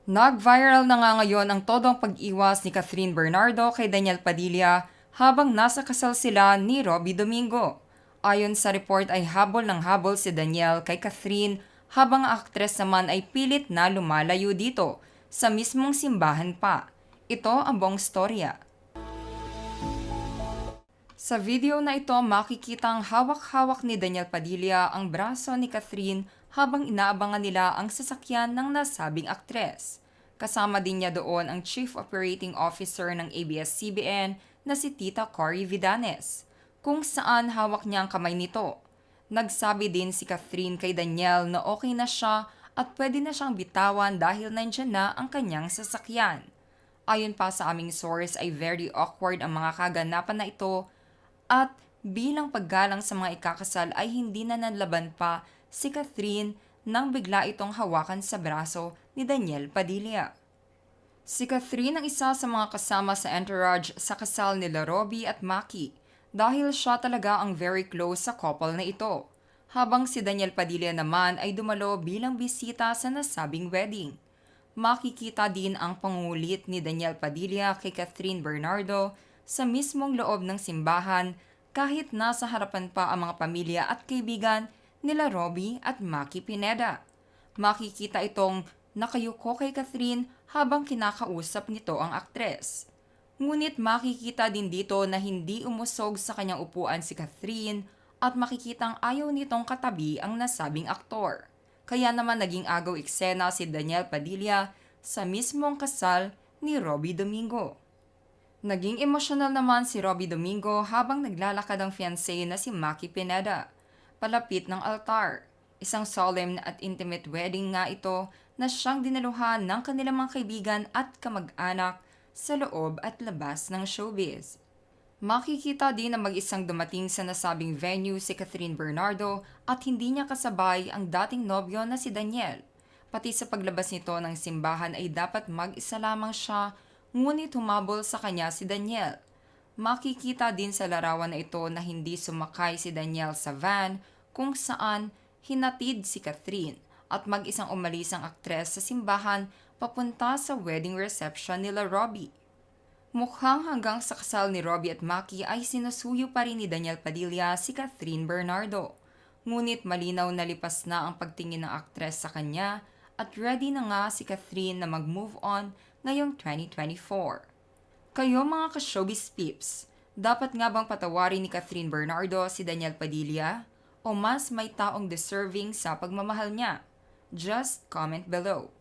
Nag-viral na nga ngayon ang todong pag-iwas ni Catherine Bernardo kay Daniel Padilla habang nasa kasal sila ni Robbie Domingo. Ayon sa report ay habol ng habol si Daniel kay Catherine habang ang aktres naman ay pilit na lumalayo dito sa mismong simbahan pa. Ito ang buong storya. Sa video na ito, makikitang hawak-hawak ni Daniel Padilla ang braso ni Catherine habang inaabangan nila ang sasakyan ng nasabing aktres. Kasama din niya doon ang Chief Operating Officer ng ABS-CBN na si Tita Cory Vidanes, kung saan hawak niya ang kamay nito. Nagsabi din si Catherine kay Daniel na okay na siya at pwede na siyang bitawan dahil nandyan na ang kanyang sasakyan. Ayon pa sa aming source ay very awkward ang mga kaganapan na ito at bilang paggalang sa mga ikakasal ay hindi na nanlaban pa si Catherine nang bigla itong hawakan sa braso ni Daniel Padilla. Si Catherine ang isa sa mga kasama sa entourage sa kasal nila Robbie at Maki dahil siya talaga ang very close sa couple na ito, habang si Daniel Padilla naman ay dumalo bilang bisita sa nasabing wedding. Makikita din ang pangulit ni Daniel Padilla kay Catherine Bernardo sa mismong loob ng simbahan kahit nasa harapan pa ang mga pamilya at kaibigan nila Robbie at Maki Pineda. Makikita itong nakayuko kay Catherine habang kinakausap nito ang aktres. Ngunit makikita din dito na hindi umusog sa kanyang upuan si Catherine at makikitang ayaw nitong katabi ang nasabing aktor. Kaya naman naging agaw eksena si Daniel Padilla sa mismong kasal ni Robbie Domingo. Naging emosyonal naman si Robbie Domingo habang naglalakad ang fiancé na si Maki Pineda palapit ng altar. Isang solemn at intimate wedding nga ito na siyang dinaluhan ng kanilang mga kaibigan at kamag-anak sa loob at labas ng showbiz. Makikita din na mag-isang dumating sa nasabing venue si Catherine Bernardo at hindi niya kasabay ang dating nobyo na si Daniel. Pati sa paglabas nito ng simbahan ay dapat mag-isa lamang siya, ngunit humabol sa kanya si Daniel. Makikita din sa larawan na ito na hindi sumakay si Daniel sa van kung saan hinatid si Catherine at mag-isang umalis ang aktres sa simbahan papunta sa wedding reception nila Robbie. Mukhang hanggang sa kasal ni Robbie at Maki ay sinusuyo pa rin ni Daniel Padilla si Catherine Bernardo. Ngunit malinaw na lipas na ang pagtingin ng aktres sa kanya at ready na nga si Catherine na mag-move on ngayong 2024. Kayo mga ka-showbiz peeps, dapat nga bang patawarin ni Catherine Bernardo si Daniel Padilla? O mas may taong deserving sa pagmamahal niya? Just comment below.